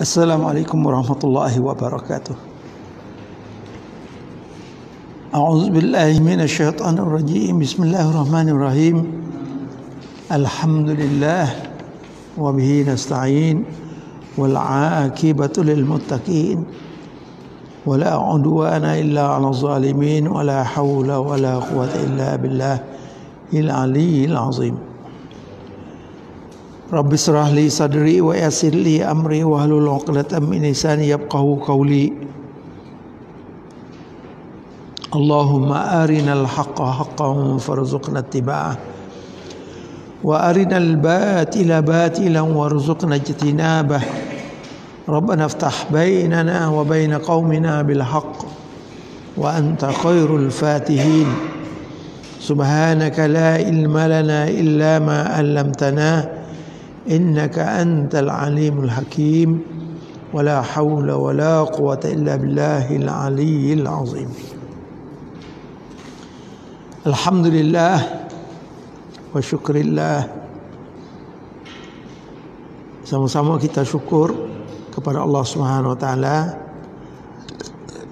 Assalamualaikum warahmatullahi wabarakatuh. A'udzu billahi minasyaitonir rajim. Bismillahirrahmanirrahim. Alhamdulillah wa bihi nasta'in wal 'aqibatu lil muttaqin wa la 'udwana illa 'alal zalimin wa la haula wa la quwwata illa billahil 'aliyyil 'azim. Rabbi shrah li sadri wa yassir li amri wa hlul 'uqdatam min lisani yafqahu qawli. Allahumma arinal haqqa haqqan warzuqna ittiba'ah wa arinal batila batilan warzuqna ijtinabah. Rabbana iftah bainana wa bain qaumina bil haqq wa anta khairul fatihin. Subhanaka la ilma lana illa ma 'allamtana innaka antal alimul hakim wa la hawla wa la quwwata illa billahil aliyyil azim. Alhamdulillah wa syukrillah. Sama-sama kita syukur kepada Allah Subhanahu wa taala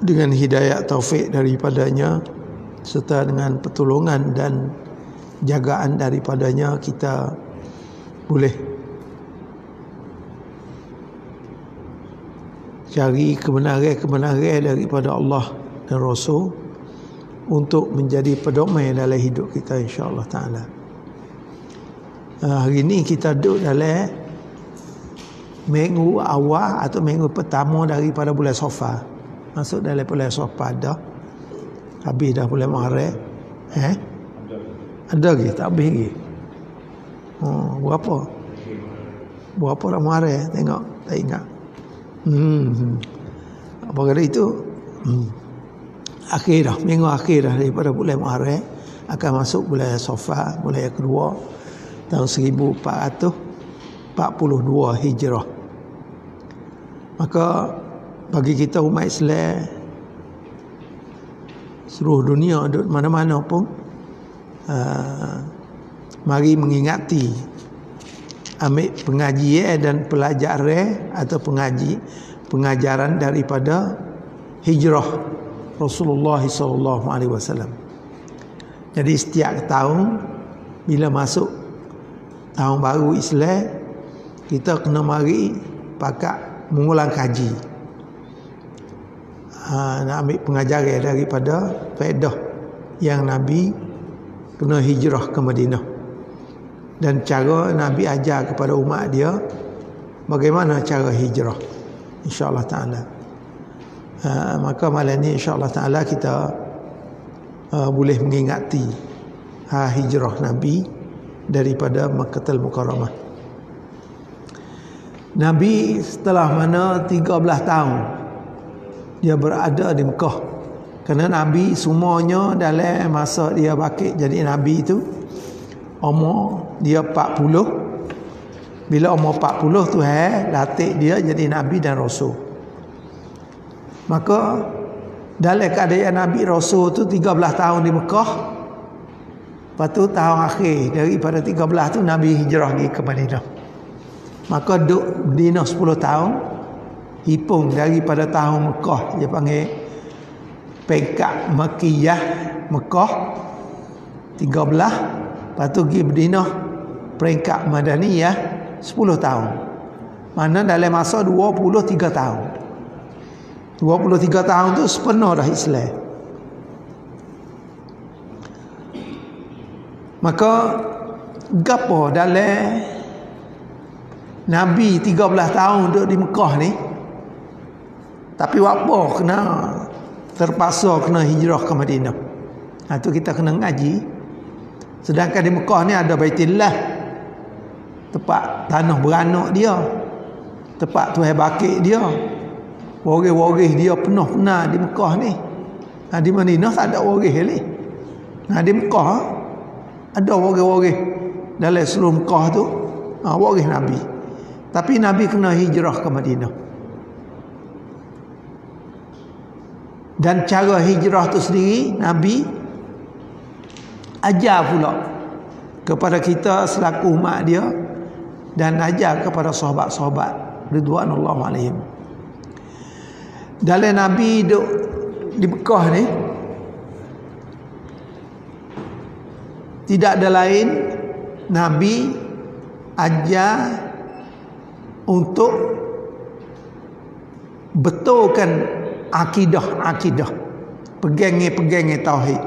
dengan hidayah taufik daripadanya serta dengan pertolongan dan jagaan daripadanya kita boleh cari kebenaran daripada Allah dan Rasul untuk menjadi pedoman dalam hidup kita, insya-Allah taala. Hari ini kita duduk dalam minggu awal atau minggu pertama daripada bulan Safar. Masuk dalam bulan Safar dah. Habis dah bulan Maret. Ada lagi tak habis lagi. Berapa dah Maret? Tengok, tak ingat. Apa kata itu? Akhir dah, minggu akhir dah daripada bulan Maret akan masuk bulan Safar, bulan yang kedua tahun 1442 Hijrah. Maka bagi kita umat Islam seluruh dunia, mana-mana pun, mari mengingati ambil pengajian dan pelajaran atau pengajaran daripada hijrah Rasulullah sallallahu alaihi wasallam. Jadi setiap tahun bila masuk tahun baru Islam, kita kena mari pakat mengulang kaji. Nak ambil pengajaran daripada faedah yang Nabi kena hijrah ke Madinah. Dan cara Nabi ajar kepada umat dia bagaimana cara hijrah, insya-Allah taala. Maka malam ni insya-Allah taala kita boleh mengingati hijrah Nabi daripada Makkahul Mukarramah. Nabi setelah mana 13 tahun dia berada di Mekah. Kerana Nabi semuanya dalam masa dia bakit jadi Nabi itu umur dia 40. Bila umur 40 tu latih dia jadi Nabi dan Rasul. Maka dalam keadaan Nabi Rasul tu 13 tahun di Mekah. Lepas tu tahun akhir daripada 13 tu Nabi hijrah pergi ke Madinah. Maka duduk Madinah 10 tahun. Hitung daripada tahun Mekah, dia panggil pekat Makkiyah, Mekah 13. Lepas tu pergi Madinah peringkat Madaniyah 10 tahun. Mana dalam masa 23 tahun. 23 tahun tu sepenuh dah Islam. Maka gapo dalam Nabi 13 tahun duduk di Mekah ni, tapi apa kena terpaksa kena hijrah ke Madinah. Itu kita kena ngaji. Sedangkan di Mekah ni ada Baitullah, tempat tanah beranak dia, tempat Tuhan bakit dia, waris-waris dia penuh-penuh di Mekah ni. Di Madinah tak ada waris ni. Di Mekah ada waris-waris dalam seluruh Mekah tu, waris Nabi. Tapi Nabi kena hijrah ke Madinah. Dan cara hijrah tu sendiri Nabi ajar pula kepada kita selaku umat dia dan ajar kepada sahabat-sahabat ridwanullah alaihim. Dalam Nabi duduk di Mekah ni, tidak ada lain Nabi ajar untuk betulkan akidah, pegangi tauhid.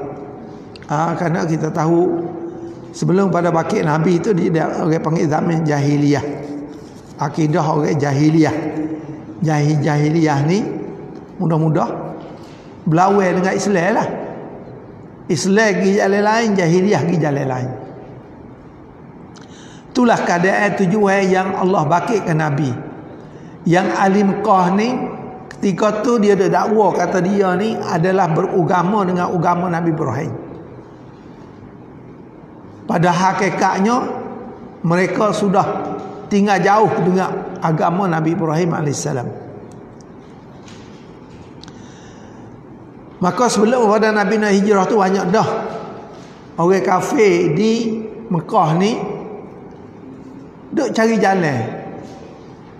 Kerana kita tahu sebelum pada bangkit Nabi itu dia orang panggil zaman jahiliyah. Akidah orang jahiliyah. Jahiliyah ni mudah-mudah berlawan dengan Islam lah. Islam pergi jalan lain, jahiliyah pergi jalan lain. Itulah keadaan tujuan yang Allah bangkitkan Nabi. Yang ahli Mekah ni ketika tu dia ada dakwa kata dia ni adalah beragama dengan agama Nabi Ibrahim. Pada hakikatnya mereka sudah tinggal jauh dengan agama Nabi Ibrahim AS. Maka sebelum pada Nabi nak hijrah tu banyak dah orang kafir di Mekah ni duk cari jalan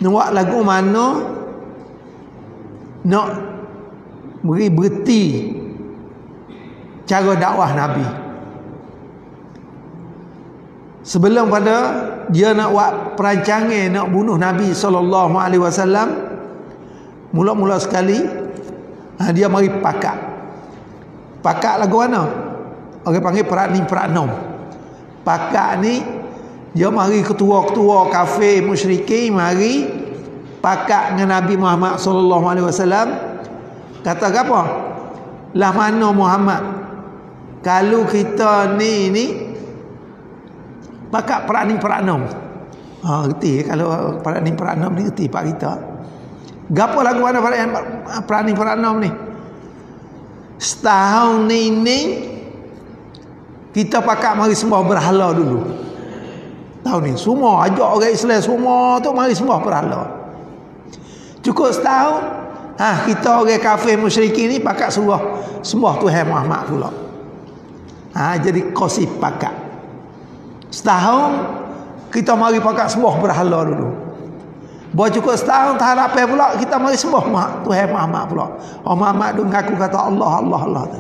nak buat lagu mana nak beri berhenti cara dakwah Nabi. Sebelum pada dia nak buat perancangan nak bunuh Nabi SAW, mula-mula sekali dia mari pakat lagu mana? Orang panggil peranim. Pakat ni dia mari ketua-ketua kafir musyrikin mari pakat dengan Nabi Muhammad SAW. Kata apa? Lah mana Muhammad? Kalau kita ni pakat peranim. Reti kalau peranim ni reti pak kita. Gapo lagu mana peranim ni? Setahun ni kita pakat mari sembah berhala dulu. Tahun ni semua ajak orang Islam semua tu mari sembah berhala. Cukup setahun, kita orang kafir musyrikin ni pakat sembah Tuhan Muhammad pula. Jadi kosip pakat. Setahun kita mari pakat sembah berhala dulu. Buat cukup setahun tak ada apa pula kita mari sembah Tuhan Muhammad pula. Muhammad tu ngaku kata Allah tu.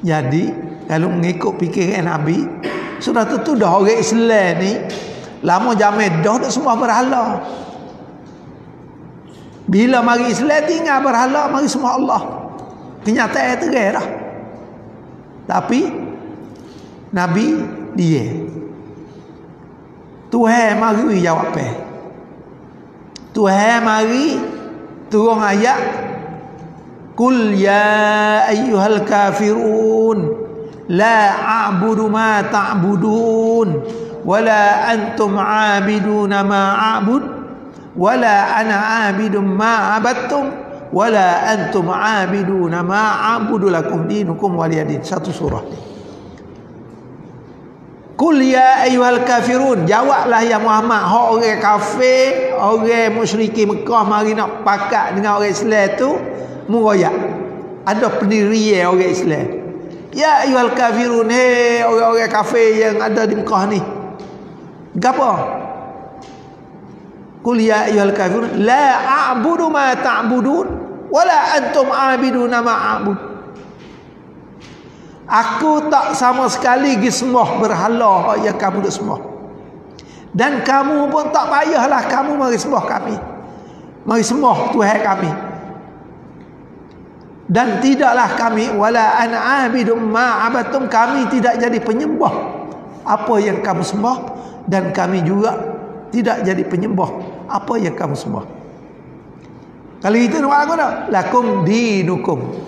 Jadi kalau mengikut fikiran Nabi, sudah tentu dah orang Islam ni lama zaman dah sembah berhala. Bila mari Islam tinggal berhala, mari sembah Allah. Kenyataan terang dah. Tapi Nabi dia Tuhan mari jawab apa? Tuhan mari turun ayat Qul ya ayyuhal kafirun la a'budu ma ta'budun wala antum 'abiduna ma a'bud wala ana 'abidun ma 'abadtum wala antum 'abiduna ma a'budu lakum dinukum waliyadin. Satu surah ni. Qul ya ayyuhal kafirun, jawablah ya Muhammad, hak orang kafir, orang musyrikin Mekah mari nak pakat dengan orang Islam tu muroyak. Ada pendirian orang Islam. Ya ayyuhal kafirun, hey orang-orang kafir yang ada di Mekah ni. Gapo? Qul ya ayyuhal kafirun la a'budu ma ta'budun wala antum 'abiduna ma a'bud. Aku tak sama sekali pergi sembah berhala yang kamu duk sembah. Dan kamu pun tak payahlah kamu mari sembah kami. Mari sembah Tuhan kami. Dan tidaklah kami wala ana abidum ma abatum, kami tidak jadi penyembah apa yang kamu sembah, dan kami juga tidak jadi penyembah apa yang kamu sembah. Kalau itu nak aku dah lakum dinukum.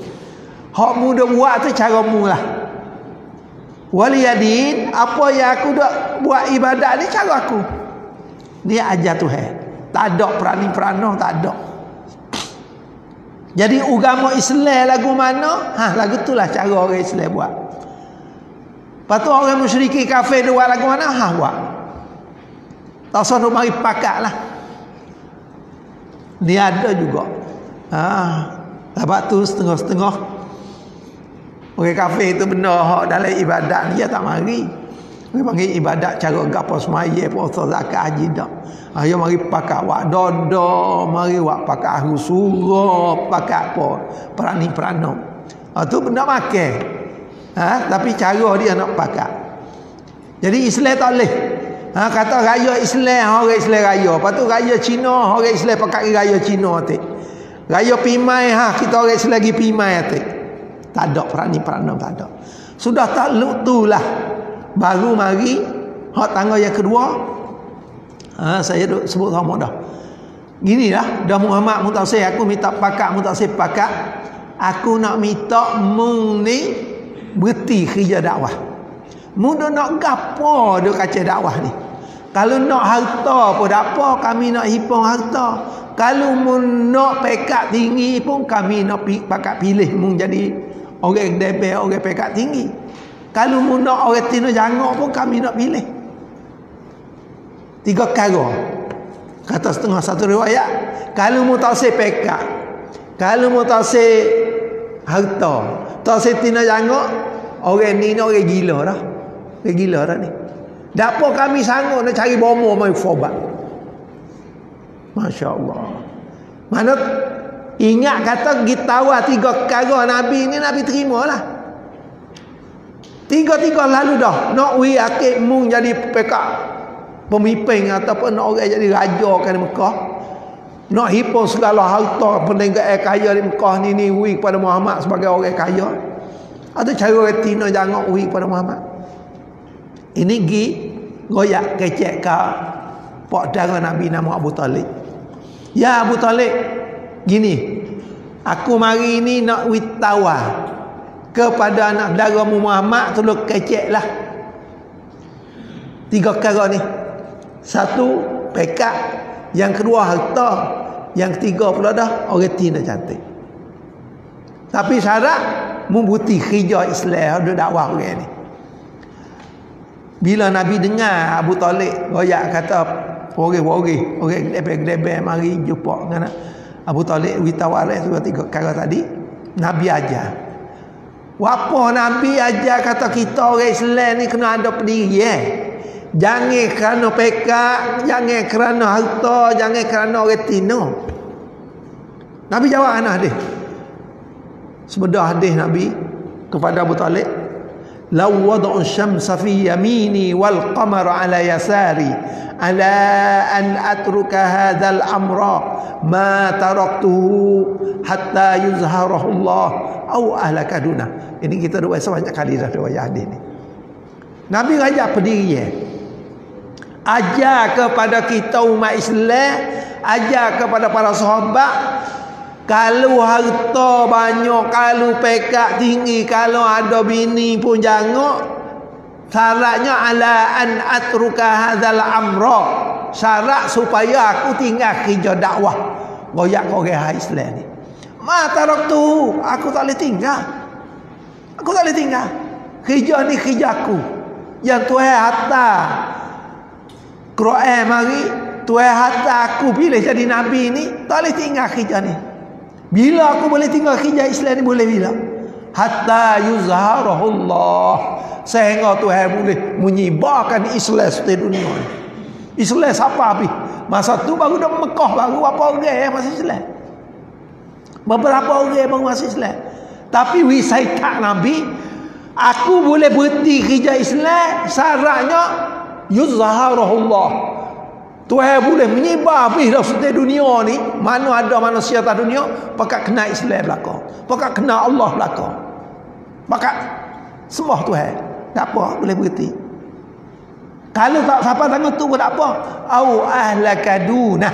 Hak muda buat tu caramu lah. Waliyadin, apa yang aku dah buat ibadat ni cara aku. Ni ajar Tuhan. Tak ada peranih-peranah, tak ada. Jadi agama Islam lagu mana? Lagu tu lah cara orang Islam buat. Lepas tu orang musyrikin kafir dia buat lagu mana? Buat. Tak usah nak mari pakat lah. Ni ada juga. Lepas tu setengah-setengah orang kafir itu benda hak dalam ibadat dia tak mari. Dia panggil ibadat cara gapo semaya, puasa, zakat, haji dak. Ayo mari pakai wak dodo, mari wak pakai ahlu surah, pakai apa? Perani-perano. Tu benda makan. Tapi cara dia nak pakai. Jadi Islam tak boleh. Kata raya Islam, orang Islam raya. Lepas tu raya Cina, orang Islam pakai raya Cina tu. Raya Pimai kita orang Islam lagi Pimai tu. Tak ada perani-perano, tak ada. Sudah tak tu lah. Baru mari hak tangga yang kedua. Saya duk sebut sama dah. Gini lah, dah Muhammad Mutasim aku minta pakat, Mutasim pakat. Aku nak minta mung ni berhenti kerja dakwah. Mung nak gapo dia kaca dakwah ni. Kalau nak harta pun tak apa, kami nak hipung harta. Kalau mung nak pekat tinggi pun kami nak pakat pilih mung jadi orang DP, orang pekat tinggi. Kalau mu nak orang tino jangok pun kami nak pilih. 3 perkara. Kata setengah satu riwayat, kalau mu tak se pekat, kalau mu tak se harta, tak se tino jangok, orang ni orang gila dah. Orang gila dah ni. Tak apa kami sanggup nak cari bomo mai fobat. Masya-Allah. Mana ingat kata gitawa 3 perkara Nabi ni Nabi terimalah. 3 lalu dah. Nak wi akik mung jadi pekak pemimpin ataupun nak orang jadi raja kan di Mekah. Nak hipung segala harta peninggal kaya di Mekah ni wi kepada Muhammad sebagai orang kaya. Ada cara reti nak jangan wi kepada Muhammad. Ini gi goyak kecek ke pak dara Nabi nama Abu Talib. Ya Abu Talib, gini. Aku mari ni nak wi tawar kepada anak dara Muhammad tu kecek lah. 3 perkara ni. 1 pekat, yang kedua harta, yang ketiga pula dah orang tina cantik. Tapi syarat membuti kerja Islam ada dakwah orang ni. Bila Nabi dengar Abu Talib royak kata orang gedebe mari jumpa dengan Abu Talib witawale tu 3 perkara tadi, Nabi ajar. Wapa Nabi ajar kata kita orang Islam ni kena ada pendirian. Jangan kerana pekat, jangan kerana harta, jangan kerana orang tino. Nabi jawab anak dia. Sebedah hadis Nabi kepada Abu Talib, "Law wada'u syamsa fi yamini wal qamara ala yasari, ala an atruka hadzal amra ma taraktuhu hatta yuzharahu Allah au ahlaka duna." Ini kita dah baca banyak kali dah riwayat hadis ni. Nabi ajak pendirian. Ajar kepada kita umat Islam, ajar kepada para sahabat, kalau harta banyak, kalau pekat tinggi, kalau ada bini pun jangan. Syaratnya ala an atruka hadzal amra. Syarat supaya aku tinggal kerja dakwah. Goyak orang Islam ni. Ma taraktu, aku tak boleh tinggal. Aku tak boleh tinggal. Kerja ni kerjaku. Yang Tuhan hantar Quran mari, Tuhan hantar aku pilih jadi nabi ni, tak boleh tinggal kerja ni. Bila aku boleh tinggal kerja Islam ni boleh bila? Hatta yuzharahullah. Sehingga Tuhan boleh menyebarkan Islam seluruh dunia ni. Islam siapa habis? Masa tu baru dah Mekah, baru apa orang yang masih Islam. Beberapa orang yang masih Islam. Tapi wisaikat Nabi, aku boleh berhenti kerja Islam, syaratnya yuzharahullah. Tuhan boleh menyebar habis dah seluruh dunia ni. Mana ada manusia atas dunia pakat kena Islam belaka, pakat kena Allah belaka, pakat sembah Tuhan. Tak apa, boleh berhenti. Kalau tak siapa tangan tu pun tak apa. Au ahlakaduna.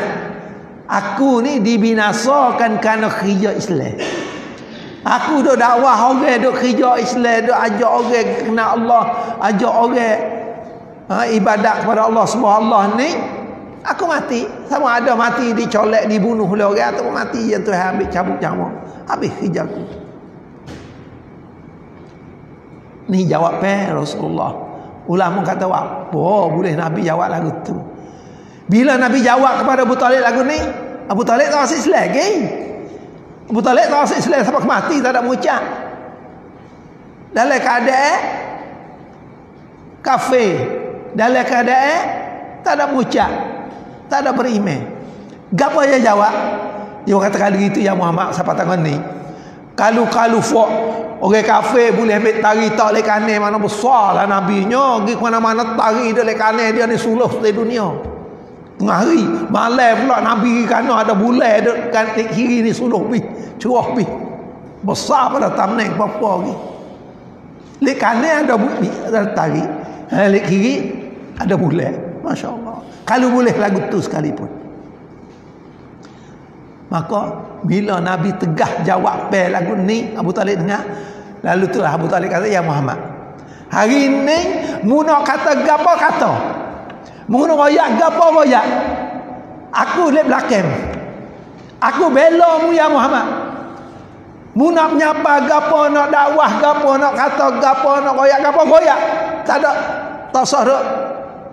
Aku ni dibinasakan kerana kerja Islam. Aku duk dakwah orang, duk kerja Islam, duk ajak orang kena Allah, ajak orang ibadat kepada Allah Subhanahu ni. Aku mati. Sama ada mati dicolek, dibunuh oleh orang, atau mati yang Tuhan ambil cabut nyawa. Habis kerjaku. Ni jawab Rasulullah. Ulama kata apa boleh Nabi jawab lagu tu. Bila Nabi jawab kepada Abu Talib lagu ni, Abu Talib tak masih Islam lagi. Abu Talib tak masih Islam sampai mati tak ada mengucap. Dalam kafir dalam keadaan tak ada mengucap, tak ada beriman. Gapo dia jawab? Dia kata kali gitu ya Muhammad siapa tangan ni. Kalau fok orang kafir boleh ambil tari tak lek kanan mana besarlah nabinya pergi ke mana-mana tari dia lek kanan dia ni suluh di dunia. Tengah hari malam pula nabi ke kanan ada bulan ada kan kiri ni suluh pi curah pi. Besar pada tamneng apa lagi. Lek kanan ada tari, lek kiri ada bulan. Masya-Allah. Kalau boleh lagu tu sekalipun. Maka bila Nabi tegah jawab lagu ni, Abu Talib dengar. Lalu itulah Abu Talib kata, ya Muhammad, hari ni muna kata gapo kata, muna royak gapo royak, aku lep belakang, aku bela mu ya Muhammad. Muna menyapa gapo nak dakwah gapo nak kata gapo nak royak gapo royak, tak ada tasarruf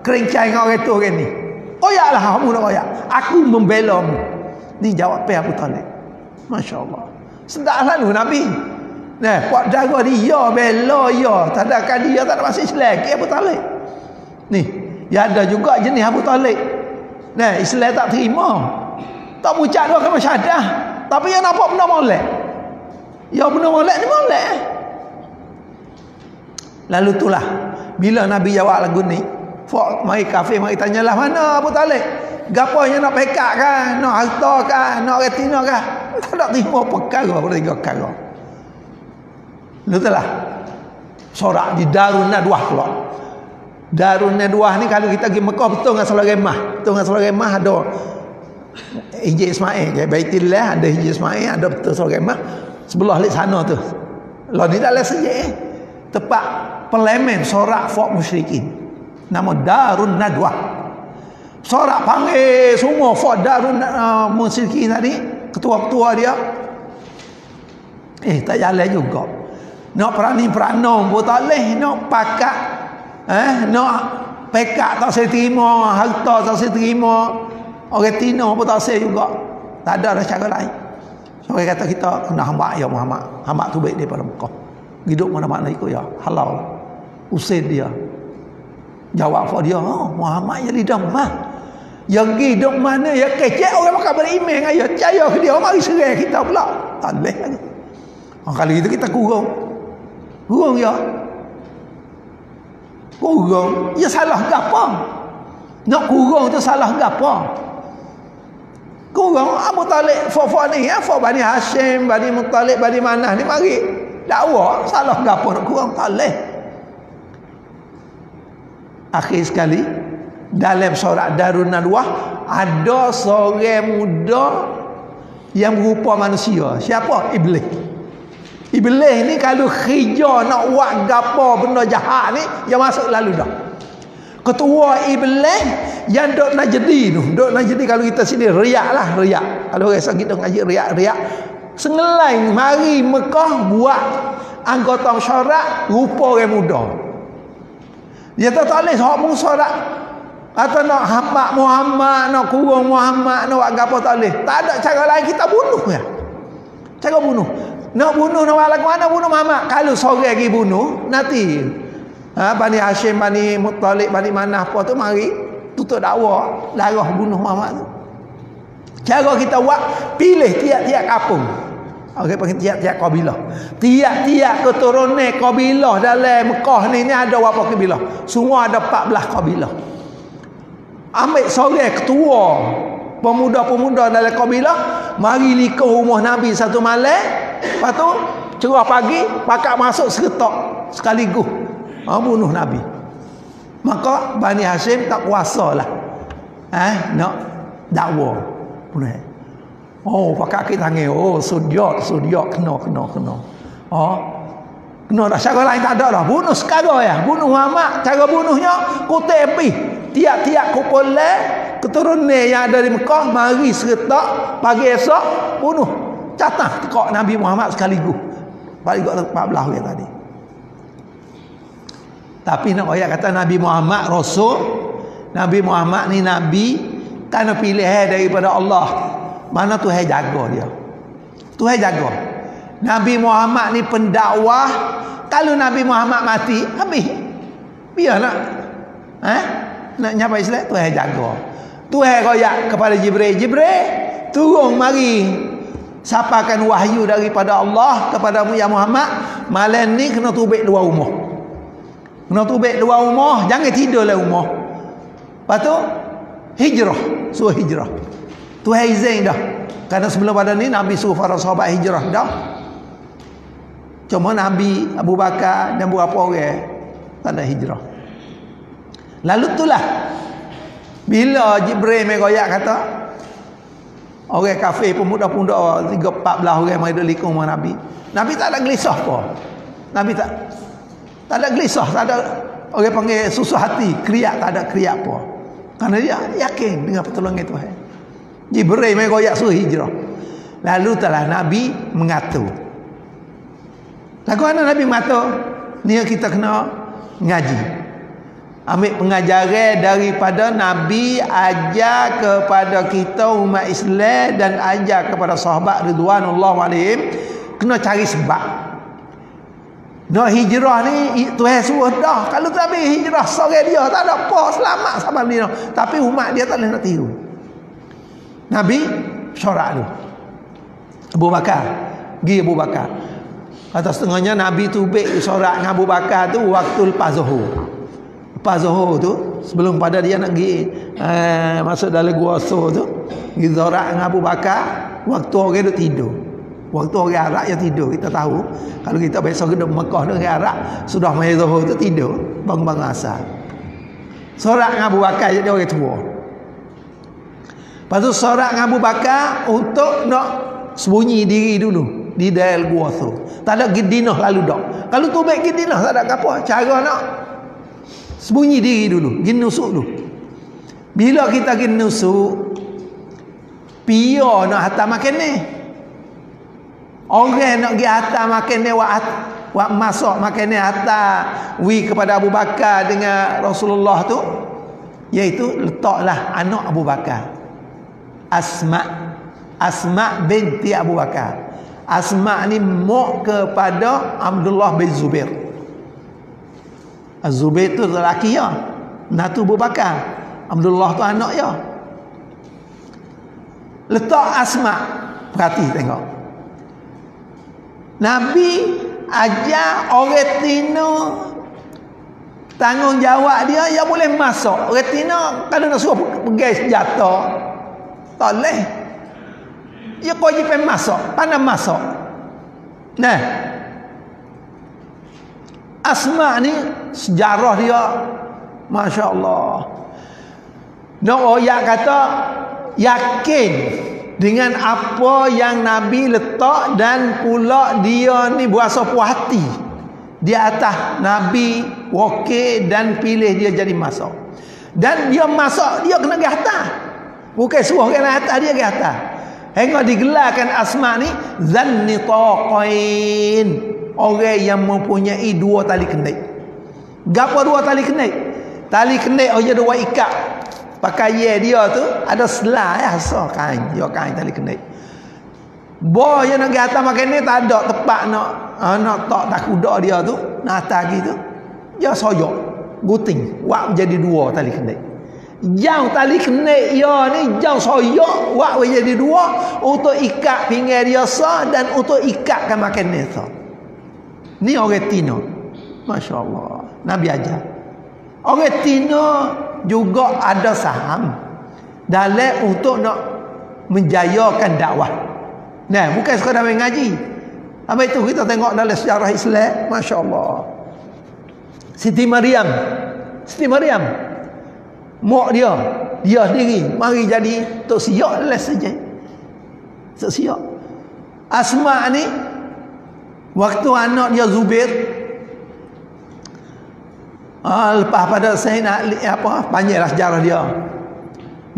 kerencai dengan orang tu orang ni. Royaklah mu nak royak, aku membela mu. Ni jawab Abu Talib. Masya-Allah. Sedap lalu Nabi. Nah, buat jaga dia, bela dia, tadakan dia tak ada masih selagi Abu Talib. Ni, ya ada juga jenis Abu Talib. Nah, Islam tak terima. Tak ucap dua kalimat syahadah, tapi yang nampak benda molek. Ya benda molek ni molek. Lalu itulah bila Nabi jawab lagu ni, fok mai kafir mai tanyalah mana Abu Talib? Gapo yang nak pekak kan, nak harta kan, nak retina kan? Tak nak terima perkara pada tiga perkara. Itulah sorak di Darun Nadwah pula. Darun Nadwah ni kalau kita pergi Mekah betul dengan solat gemah. Betul dengan solat gemah ada Hijri Ismail, Baitillah ada Hijri Ismail, ada betul solat gemah sebelah lek sana tu. Lah ni dak lesej tempat parlimen sorak fok musyrikin. Nama Darun Nadwah. Sorak panggil semua fok Darun musyrikin tadi, ketua-ketua dia. Tak jalan juga. Nak perani-perano pun tak boleh, nak pakak nak pekak tak saya terima, harta tak saya terima, orang tino pun tak saya juga. Tak ada dah cara lain. So dia kata kita kena hamba ya Muhammad. Hamba tu baik daripada Mekah. Hidup mana-mana ikut ya, halal. Usir dia. Jawab dia, Muhammad ya lidah mah. Yang hidup mana ya kecek orang makan beriman dengan ya percaya ke dia, mari serai kita pula. Tak boleh lagi. Kali itu kita kurung ya. Kurung ya salah gapo? Nak kurung tu salah gapo? Kurung Abu Talib fok ni ya, fok Bani Hashim, Bani Muttalib, Bani Manah ni mari dakwa salah gapo nak kurung tak boleh. Akhir sekali dalam sorak Darun Nadwah ada seorang muda yang berupa manusia. Siapa? Iblis. Iblis ni kalau kerja nak buat gapo benda jahat ni, dia masuk lalu dah. Ketua Iblis yang dok Najdi tu, dok Najdi kalau kita sini riak lah, riak. Kalau orang sakit dok ngaji riak. Sengelai mari Mekah buat anggota masyarakat rupa orang muda. Dia tak boleh hak musyarak atau nak hamba Muhammad, nak kurung Muhammad, nak buat gapo tak boleh. Tak ada cara lain, kita bunuh ya. Cara bunuh. Nak bunuh nak lagu mana bunuh Muhammad. Kalau seorang lagi bunuh nanti Bani Hashim, Bani Muttalib, Bani Manah apa tu mari tutup dakwa larah bunuh Muhammad tu. Cara kita buat pilih tiap-tiap kampung. Okey, panggil tiap-tiap kabilah. Tiap-tiap keturunan kabilah dalam Mekah ni ada berapa kabilah? Semua ada 14 kabilah. Ambil seorang ketua pemuda-pemuda dalam kabilah, mari likah rumah Nabi satu malam. Lepas tu cerah pagi pakak masuk seretak sekaligus bunuh Nabi. Maka Bani Hashim tak kuasalah nak dakwa bunuh. Pakak kita tangan sudiak kena kena dah cara lain tak ada dah. Bunuh sekarang ya, bunuh Muhammad. Cara bunuhnya kutip api tiap-tiap kumpulan keturunan yang ada di Mekah mari seretak pagi esok bunuh. Catah tekak Nabi Muhammad sekaligus. Balik 14 orang tadi. Tapi nak ayat kata Nabi Muhammad Rasul, Nabi Muhammad ni Nabi kerana pilihan daripada Allah. Mana Tuhan jaga dia. Tuhan jaga. Nabi Muhammad ni pendakwah. Kalau Nabi Muhammad mati, habis. Biar nak nyapa Islam, Tuhan jaga. Tuhan royak kepada Jibril, Jibril turun mari sapakan wahyu daripada Allah kepadamu ya Muhammad. Malam ni kena tubik 2 rumah. Kena tubik 2 rumah, jangan tidur dalam rumah. Lepas tu hijrah, suruh hijrah. Tuhan izin dah. Kerana sebelum pada ni Nabi suruh para sahabat hijrah dah. Cuma Nabi Abu Bakar dan beberapa orang tak ada hijrah. Lalu itulah bila Jibril mai royak kata orang kafir pemuda-pemuda 14 orang mai duduk likung Nabi. Nabi tak ada gelisah apa. Nabi tak ada gelisah, tak ada orang panggil susah hati, kriak, tak ada kriak apa. Kerana dia yakin dengan pertolongan Tuhan. Jibril mai royak suruh hijrah. Lalu telah Nabi mengatur. Lagu mana Nabi mengatur? Ni kita kena ngaji. Ambil pengajaran daripada Nabi, ajar kepada kita umat Islam dan ajar kepada sahabat ridwanullah alaihim. Kena cari sebab. Nak hijrah ni Tuhan suruh dah. Kalau tak habis hijrah seorang dia tak ada apa, selamat sama dia. Tapi umat dia tak boleh nak tiru. Nabi syarat tu. Abu Bakar, pergi Abu Bakar. Kata setengahnya Nabi tu baik syarat dengan Abu Bakar tu waktu lepas Zuhur. Lepas Zuhur tu, sebelum pada dia nak pergi masuk dalam gua so tu, pergi syarat dengan Abu Bakar, waktu orang tu tidur. Waktu orang Arab yang tidur, kita tahu. Kalau kita biasa ke Mekah dengan Arab, sudah mai Zuhur tu tidur, bangun-bangun asar. Syarat dengan Abu Bakar jadi orang tua. Lepas tu syarat dengan Abu Bakar untuk nak sembunyi diri dulu di dalam gua tu. Tak ada gidinah lalu dak. Kalau tu baik gidinah tak ada apa. Cara nak sembunyi diri dulu, pergi nusuk dulu. Bila kita pergi nusuk, pia nak hantar makan ni. Orang nak pergi hantar makan ni, wak masak makan ni hantar wi kepada Abu Bakar dengan Rasulullah tu, iaitu letaklah anak Abu Bakar, Asma binti Abu Bakar. Asma ni mak kepada Abdullah bin Zubair. Az-Zubair tu lelaki ya, natu Abu Bakar. Abdullah tu anak ya. Letak Asma. Perhati tengok. Nabi ajar orang Tino tanggungjawab dia, dia boleh masuk. Orang Tino kalau nak suruh pergi senjata tak boleh. Dia kewajipan masuk, pandai masuk. Nah, Asma ni sejarah dia Masya Allah. Nak oyak kata yakin dengan apa yang Nabi letak, dan pula dia ni berasa puas hati di atas Nabi wakil dan pilih dia jadi masuk. Dan dia masuk, dia kena pergi atas. Bukan suruh orang atas, dia pergi atas. Hingga digelarkan Asma ni Zannitaqain, orang yang mempunyai 2 tali kenik. Gapo 2 tali kenik? Tali kenik dia 2 ikat. Pakaian dia tu ada selai asal kain, dia kain tali kenik. Boh yang nak pergi atas makan ni tak ada tempat nak tak kuda dia tu, nak atas gitu. Dia soyok, guting, wak jadi 2 tali kenik. Jauh tali kenik dia ni jauh soyok, wak jadi 2 untuk ikat pinggir dia sah dan untuk ikatkan makan ni sah. Ni orang Tino. Masya Allah, Nabi ajar. Orang Tino juga ada saham dalam untuk nak menjayakan dakwah. Nah, bukan sekadar mengaji. Apa itu kita tengok dalam sejarah Islam, Masya Allah. Siti Maryam, mak dia sendiri mari jadi tok siak les saja. Tok siak. Asma ni waktu anak dia Zubair lepas pada Sayyidina Ali panjanglah sejarah dia.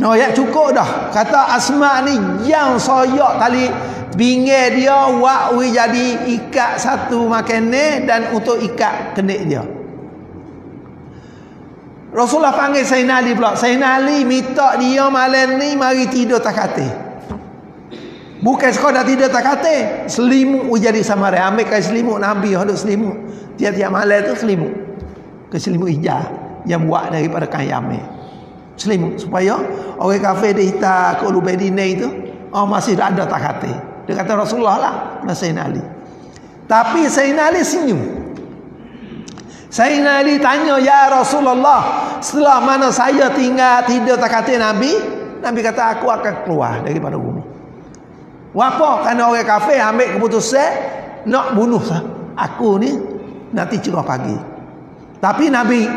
No ya cukup dah. Kata Asma ni yang soyak tali pinggir dia wak jadi ikat satu makan ni dan untuk ikat kenik dia. Rasulullah panggil Sayyidina Ali pula. Sayyidina Ali minta dia malam ni mari tidur tak katil. Bukan sekadar tidur tak katil, selimut jadi samarai. Ambil kai selimut Nabi, ada selimut. Tiap-tiap malam tu selimut. ke selimut hijau yang buat daripada kain yamin. Selimut supaya orang kafir dia hitam ke Ulu Bedine itu masih ada takate. Dia kata Rasulullah lah Sayyidina Ali. Tapi Sayyidina Ali senyum. Sayyidina Ali tanya, ya Rasulullah, setelah mana saya tinggal tidur takate Nabi, Nabi kata aku akan keluar daripada bumi. Apa? Kerana orang kafir ambil keputusan nak bunuh aku ni nanti cerah pagi. Tapi Nabi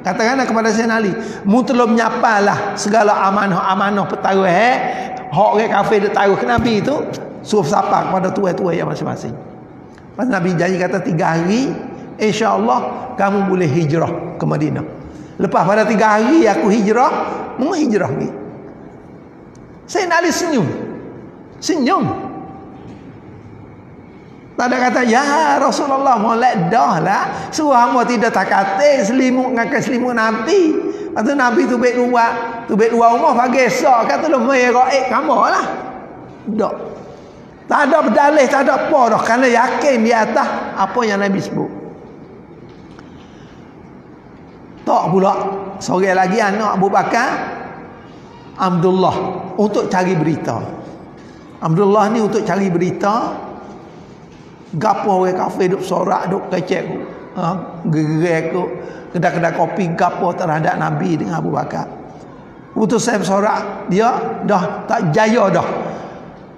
katakanlah kepada Sayyidina Ali, mu telah menyapalah segala amanah-amanah pertaruh hak orang kafir dia taruh ke Nabi itu, suruh sapa kepada tuai-tuai yang masing-masing. Pas Nabi janji kata 3 hari insya-Allah kamu boleh hijrah ke Madinah. Lepas pada 3 hari aku hijrah, mu hijrah ni. Sayyidina Ali senyum. Tak ada kata, ya Rasulullah molek dah lah. Suruh hamba tidak takate selimut ngakan selimut Nabi. Lepas tu Nabi tu baik dua rumah pagi esok. Kata lu mai raik kamu lah. Tak. Tak ada berdalih, tak ada apa dah. Kerana yakin di atas apa yang Nabi sebut. Tak pula. Seorang lagi anak Abu Bakar, Abdullah, untuk cari berita. Abdullah ni untuk cari berita. Gapo orang kafir duk sorak, duk kecek, gerak kedai-kedai kopi gapo terhadap Nabi dengan Abu Bakar. Putus saya bersorak, dia dah tak jaya dah.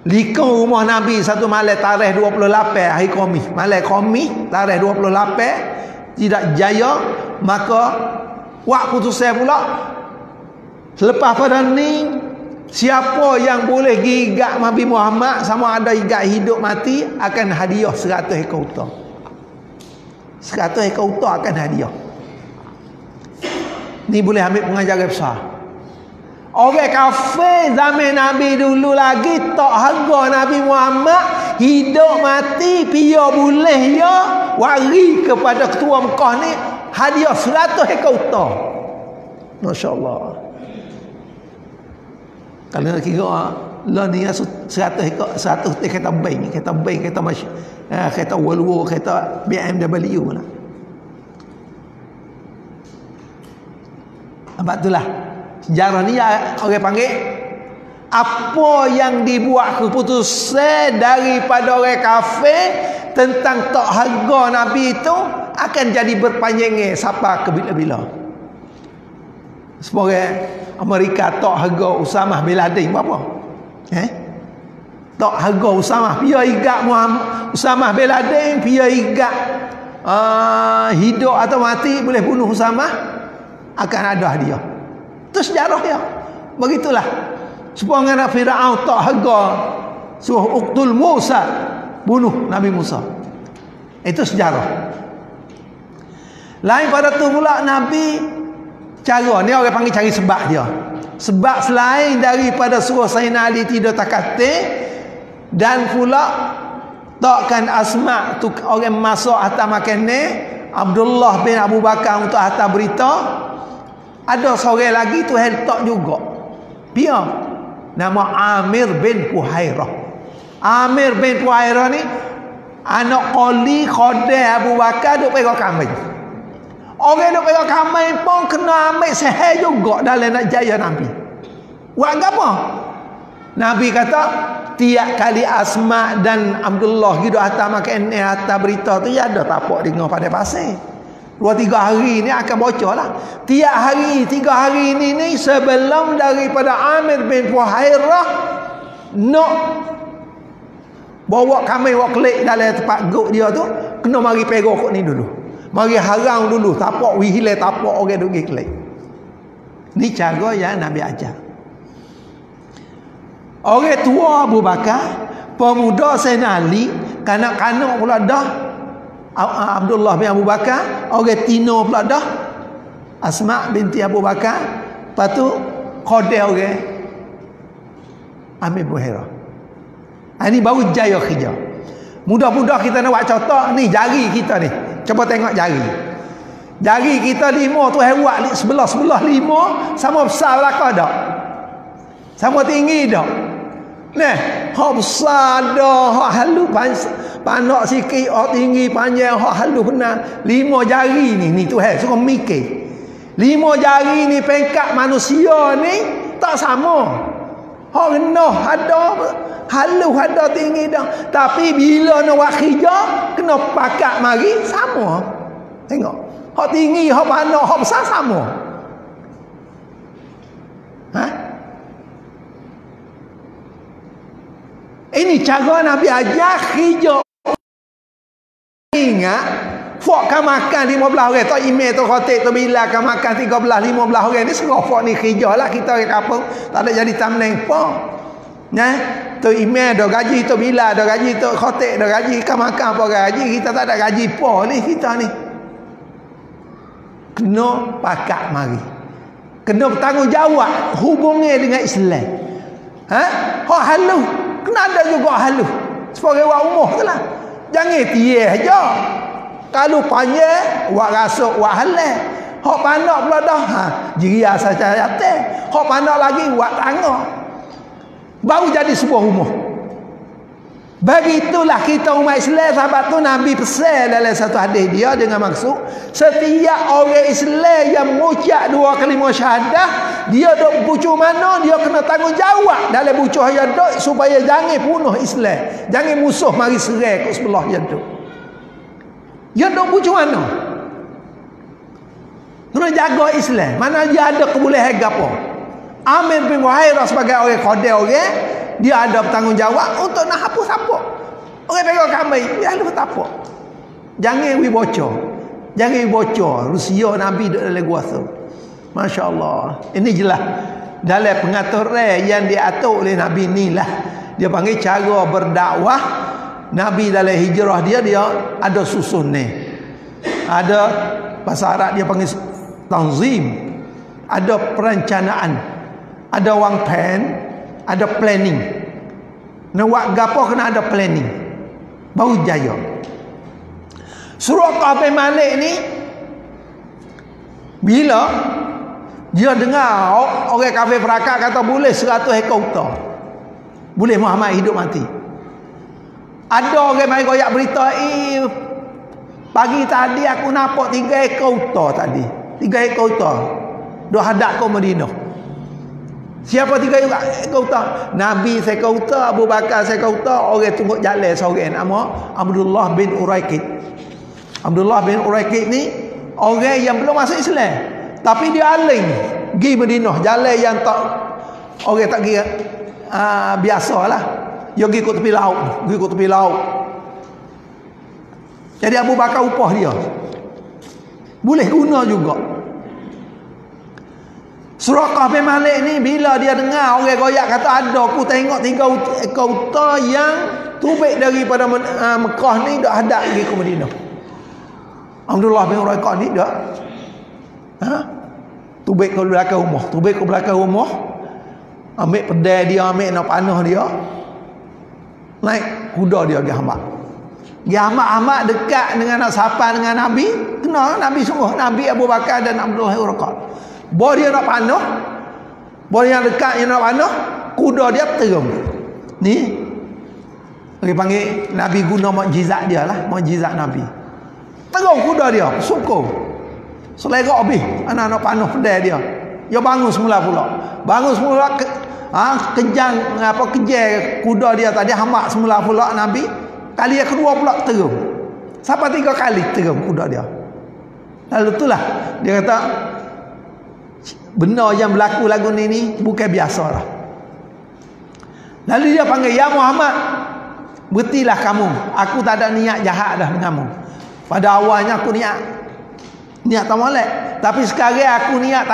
Likau rumah Nabi satu malam tarikh 28 hari Khamis. Malam Khamis tarikh 28 tidak jaya, maka wak putus saya pula. Selepas pada ni, siapa yang boleh gigak Nabi Muhammad sama ada gigak hidup mati akan hadiah 100 ekor unta. 100 ekor unta akan hadiah. Ni boleh ambil pengajaran besar. Orang kafir zaman Nabi dulu lagi tak harga Nabi Muhammad, hidup mati pia boleh ya wari kepada ketua Mekah ni hadiah 100 ekor unta. Masya-Allah. Kalau nak kira lah ni 100 ekor 100 kereta bank, kereta Volvo, kereta BMW lah. Sebab itulah sejarah ni orang panggil apa yang dibuat keputusan daripada orang kafir tentang tak harga Nabi itu akan jadi berpanjangnya sampai ke bila-bila. Sebagai Amerika tak harga Usamah bin Laden apa? Tak harga Usamah, dia igat Usamah bin Laden, dia igat hidup atau mati boleh bunuh Usamah, akan ada hadiah. Itu sejarah dia. Begitulah. Supaya anak Firaun tak harga suruh uqtul Musa, bunuh Nabi Musa. Itu sejarah. Lain pada tu pula Nabi cara ni orang panggil cari sebab dia. Sebab selain daripada suruh Sayyidina Ali tidak takate dan pula takkan Asma tu orang masuk atas makan ni, Abdullah bin Abu Bakar untuk hantar berita. Ada seorang lagi tu hentak juga. Dia nama Amir bin Fuhairah. Amir bin Fuhairah ni anak qali khodai Abu Bakar duk pegang kambing. Orang duk pegang kambing pun kena ambil seher juga dalam nak jaya Nabi. Buat apa? Nabi kata tiap kali Asma dan Abdullah hidup atas makan atas berita tu ya ada tapak dengar pada pasir. 2-3 hari ni akan bocor lah. Tiap hari 3 hari ni sebelum daripada Amir bin Fuhairah nak bawa kambing bawa kelik dalam tempat guk dia tu, kena mari pegang kot ni dulu. Mari harang dulu tapak wihile tapak orang duk kelik. Ni cara yang Nabi ajar. Orang tua Abu Bakar, pemuda Sayyidina Ali, kanak-kanak pula dah Abdullah bin Abu Bakar, orang tino pula dah Asma binti Abu Bakar, lepas tu khodai orang Amir bin Fuhairah. Ini baru jaya kerja. Mudah-mudah kita nak buat contoh ni jari kita ni. Cuba tengok jari. Jari kita 5 tu hewat sebelah 5 sama besar belakang dak? Sama tinggi dak? Nah, hak besar dah, hak halus panak sikit, hak tinggi panjang, hak halus benar. 5 jari ni Tuhan suruh mikir. 5 jari ni pengkat manusia ni tak sama. Hak rendah ada, halus ada, tinggi dah. Tapi bila nak buat kerja, kena pakat mari sama. Tengok. Hak tinggi, hak panak, hak besar sama. Ha? Ini cara Nabi ajar kerja. Ingat, fok kan makan 15 orang, tak email tu khotik tu bila kan makan 13 15 orang ni serah fok ni kerja lah kita orang kampung, tak ada jadi tamneng pun. Nah, tu email dah gaji tu bila dah gaji tu khotik dah gaji kan makan apa gaji, kita tak ada gaji pun ni kita ni. Kena pakat mari. Kena bertanggungjawab hubungnya dengan Islam. Ha? Hak halus kena ada juga halus. Sebagai wak umuh tu lah. Jangan tiye aja. Kalau panjang, wak rasuk, wak halal. Hak panak pula dah. Ha, jiria saja atas. Hak panak lagi, wak tangga. Baru jadi sebuah umuh. Begitulah kita umat Islam. Sahabat tu Nabi pesan dalam satu hadis dia dengan maksud setiap orang Islam yang mengucap 2 kalimah syahadah, dia duk bucu mana, dia kena tanggungjawab dalam bucu yang duk supaya jangan bunuh Islam, jangan musuh mari serang ke sebelah yang duk. Dia duk bucu mana, kena jaga Islam. Mana dia ada kebolehan gapo. Amir bin Buhairah sebagai orang khodai orang, dia ada bertanggungjawab untuk nak hapus apa. Orang pegang kambing, dia ada bertapa. Jangan we bocor. Jangan we bocor. Rusia Nabi duduk dalam gua tu. Masya Allah. Ini jelas. Dalam pengaturan yang diatur oleh Nabi ni lah. Dia panggil cara berdakwah. Nabi dalam hijrah dia ada susun ni. Ada bahasa Arab dia panggil tanzim. Ada perencanaan. Ada wang pen. Ada planning. Nak buat gapo kena ada planning. Baru jaya. Surah Kahfi Malik ni bila dia dengar orang kafir perakat kata boleh 100 ekor unta. Boleh Muhammad hidup mati. Ada orang mai goyak berita, pagi tadi aku nampak 3 ekor unta tadi. 3 ekor unta. Duk hadap ke Madinah. Siapa 3 ekor unta? Nabi seekor unta, Abu Bakar seekor unta, orang tunggu jalan seorang nama Abdullah bin Uraikid. Abdullah bin Uraikid ni orang yang belum masuk Islam, tapi dia aling pergi Madinah, jalan yang tak orang tak kira biasalah. Dia pergi ke tepi laut, Jadi Abu Bakar upah dia. Boleh guna juga. Surah Kahfi Malik ni bila dia dengar orang goyak kata ada, aku tengok 3 ekor unta yang tubik daripada Mekah ni dak hadap pergi ke Madinah. Abdullah bin Uraikah ni dak tubik ke belakang rumah, ambil pedai dia, ambil nak panah dia, naik kuda dia pergi hambak. Pergi hambak dekat dengan nak sapa dengan Nabi, kena Nabi sungguh, Nabi Abu Bakar dan Abdullah bin Uraikah. Bawa dia nak panah, bawa yang dekat yang nak panah, kuda dia terung. Ni dia panggil Nabi guna mukjizat dia lah, mukjizat Nabi. Terung kuda dia, sukul. Selerak habis, anak panah pedai dia. Dia bangun semula pula. Kejar kuda dia tadi hambak semula pula Nabi. Kali yang kedua pula terung. Sampai 3 kali terung kuda dia. Lalu itulah dia kata benar yang berlaku lagu ni bukan biasa lah. Lalu dia panggil, ya Muhammad, berhentilah kamu, aku tak ada niat jahat dah denganmu. Pada awalnya aku niat tak molek, tapi sekarang aku niat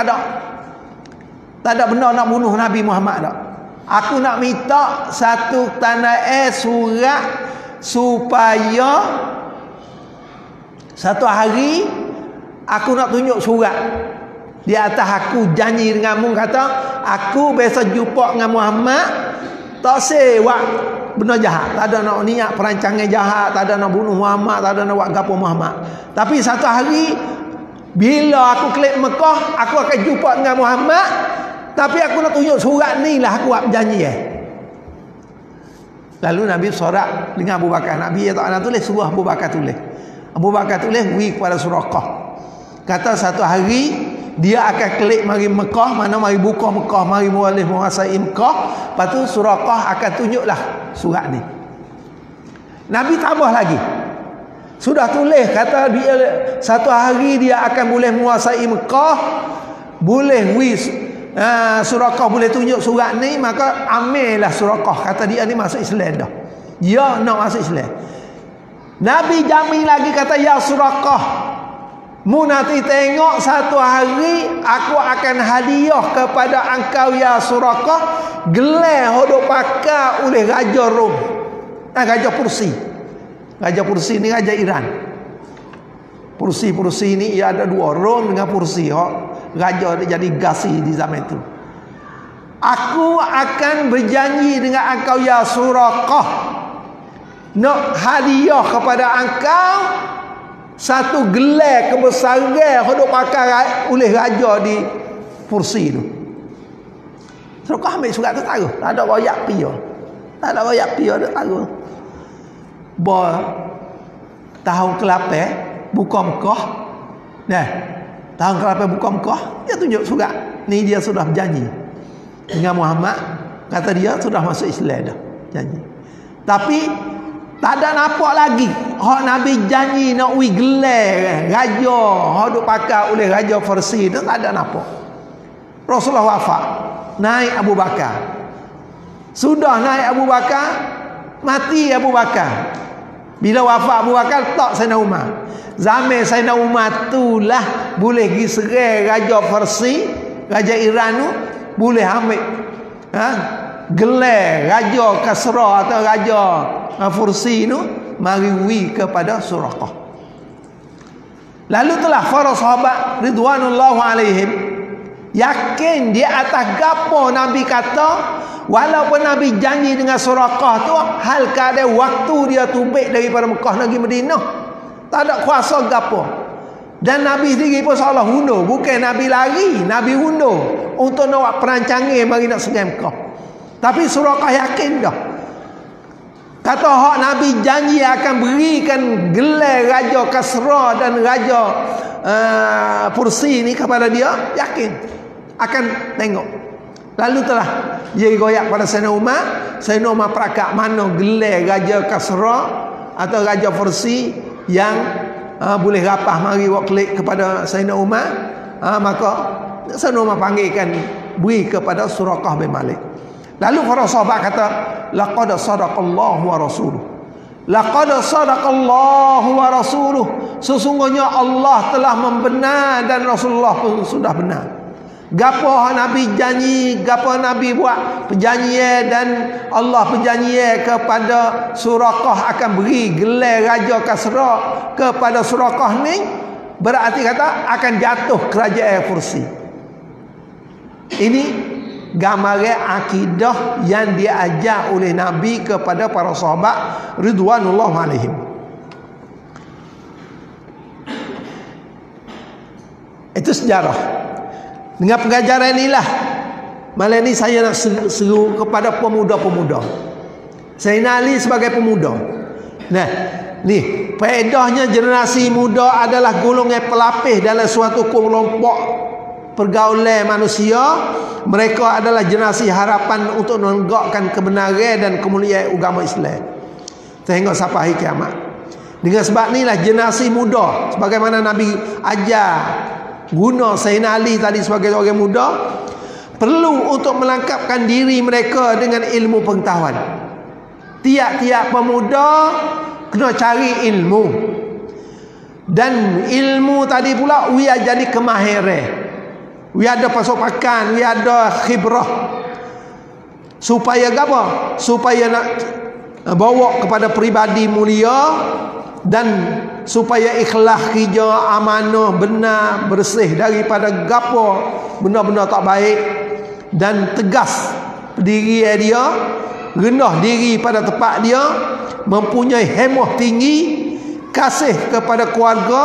tak ada benar nak bunuh Nabi Muhammad dah. Aku nak minta satu tanda surat supaya satu hari aku nak tunjuk surat di atas aku janji denganmu, kata aku besok jumpa dengan Muhammad, tak sewak benar jahat, tak ada nak niat perancangan jahat, tak ada nak bunuh Muhammad, tak ada nak buat gapo Muhammad. Tapi satu hari bila aku klik Mekah, aku akan jumpa dengan Muhammad, tapi aku nak tunjuk surat ni lah aku buat janji Lalu Nabi sorak dengan Abu Bakar. Nabi ya tak nak tulis, suruh Abu Bakar tulis. Abu Bakar tulis wi kepada Suraqah. Kata satu hari dia akan kelik mari Mekah, mana mari buka Mekah, mari boleh menguasai Mekah. Lepas tu Suraqah akan tunjuklah surat ni. Nabi tambah lagi. Sudah tulis kata dia satu hari dia akan boleh menguasai Mekah, boleh wis Suraqah boleh tunjuk surat ni, maka ambillah Suraqah. Kata dia ni masuk Islam dah. Dia nak masuk Islam. Nabi jamin lagi kata, ya Suraqah, mu nanti tengok satu hari aku akan hadiah kepada engkau ya Suraqah gelar hodok pakai oleh Raja Rom. Raja Pursi. Raja Pursi ni Raja Iran. Pursi ni ia ada dua, Rom dengan Pursi. Raja dia jadi Ghazi di zaman itu. Aku akan berjanji dengan engkau ya Suraqah, nak hadiah kepada engkau satu gelar kebesaran hodok pakai oleh raja di Pursi tu. Suraqah ambil surat tu taruh. Tak ada royak pia. Tak ada royak pia dia taruh. Tahun ke-8 buka Mekah. Nah, tahun ke-8 buka Mekah, dia tunjuk surat. Ni dia sudah berjanji dengan Muhammad. Kata dia sudah masuk Islam dah. Janji. Tapi tak ada nampak lagi hak Nabi janji nak wi gelar raja hak duk pakai oleh Raja Farsi tu, tak ada nampak. Rasulullah wafat, naik Abu Bakar. Sudah naik Abu Bakar, mati Abu Bakar. Bila wafat Abu Bakar, tak Sayyidina Umar. Zaman Sayyidina Umar itulah boleh pergi serang Raja Farsi, Raja Iran tu, boleh ambil gelar Raja Kasra atau Raja Fursi tu, mari wi kepada Suraqah. Lalu telah para sahabat ridwanullahu alaihim yakin di atas gapo Nabi kata, walaupun Nabi janji dengan Suraqah tu, hal keadaan waktu dia tubik daripada Mekah negeri Madinah, tak ada kuasa gapo. Dan Nabi sendiri pun seolah hundur, bukan Nabi lari, Nabi hundur untuk nak buat perancangan mari nak serang Mekah. Tapi Suraqah yakin dah. Kata hak Nabi janji akan berikan gelar Raja Kasra dan Raja Pursi ni kepada dia, yakin akan tengok. Lalu telah dia goyak pada Sayyidina Umar. Sayyidina Umar perakak mana gelar Raja Kasra atau Raja Pursi yang boleh rapah mari buat klik kepada Sayyidina Umar. Maka Sayyidina Umar panggilkan, beri kepada Suraqah bin Malik. Lalu para sahabat kata, laqad sadaqallahu wa rasuluh. Laqad sadaqallahu wa rasuluh. Sesungguhnya Allah telah membenar dan Rasulullah pun sudah benar. Gapo Nabi janji, gapo Nabi buat perjanjian dan Allah perjanjian kepada Suraqah akan beri gelar Raja Kasra kepada Suraqah ni, berarti kata akan jatuh kerajaan Fursi. Ini gambaran akidah yang diajar oleh Nabi kepada para sahabat ridwanullah alaihim. Itu sejarah. Dengan pengajaran inilah malam ini saya nak seru kepada pemuda-pemuda. Sayyidina Ali sebagai pemuda. Nah, ni faedahnya generasi muda adalah golongan pelapis dalam suatu kelompok pergaulan manusia. Mereka adalah generasi harapan untuk menegakkan kebenaran dan kemuliaan agama Islam sehingga sampai hari kiamat. Dengan sebab inilah generasi muda, sebagaimana Nabi ajar guna Sayyidina Ali tadi sebagai orang muda, perlu untuk melengkapkan diri mereka dengan ilmu pengetahuan. Tiap-tiap pemuda kena cari ilmu, dan ilmu tadi pula ia jadi kemahiran. Ia ada pasokan, ia ada khibrah. Supaya apa? Supaya nak bawa kepada pribadi mulia, dan supaya ikhlas kerja, amanah, benar, bersih daripada gapo benda-benda tak baik, dan tegas diri dia, rendah diri pada tempat dia, mempunyai hemah tinggi, kasih kepada keluarga,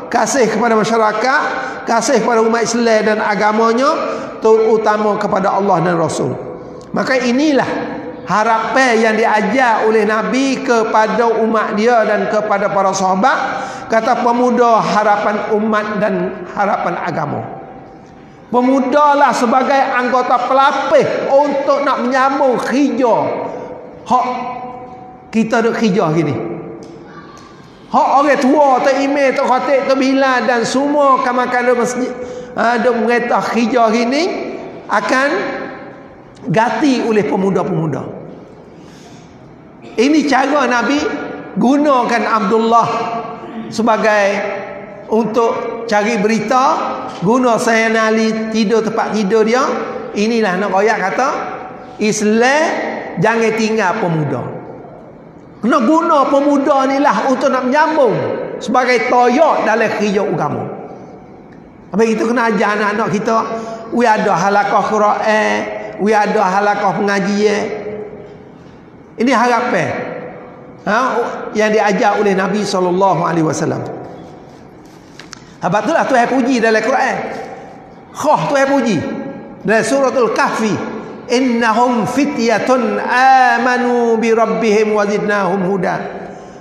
kasih kepada masyarakat, kasih kepada umat Islam dan agamanya, terutama kepada Allah dan Rasul. Maka inilah harapan yang diajar oleh Nabi kepada umat dia dan kepada para sahabat. Kata pemuda harapan umat dan harapan agama. Pemuda lah sebagai anggota pelapis untuk nak menyambung kerja hak kita duk kerja gini. Hak orang tua, tok imam, tok khatib, tok bilal dan semua kamak-kamak masjid duk merintah kerja gini akan ganti oleh pemuda-pemuda. Ini cara Nabi gunakan Abdullah sebagai untuk cari berita, guna Sayyidina Ali tidur tempat tidur dia. Inilah nak royak kata Islam jangan tinggal pemuda. Kena guna pemuda ni lah untuk nak menyambung sebagai toyok dalam kerja agama. Habis itu kena ajar anak-anak kita, we ada halaqah Quran, we ada halaqah pengajian. Ini harapan yang diajar oleh Nabi SAW. Habis itulah Tuhan puji dalam Quran. Tuhan puji dalam suratul Kahfi, innahum fityatun amanu bi rabbihim wa zidnahum huda.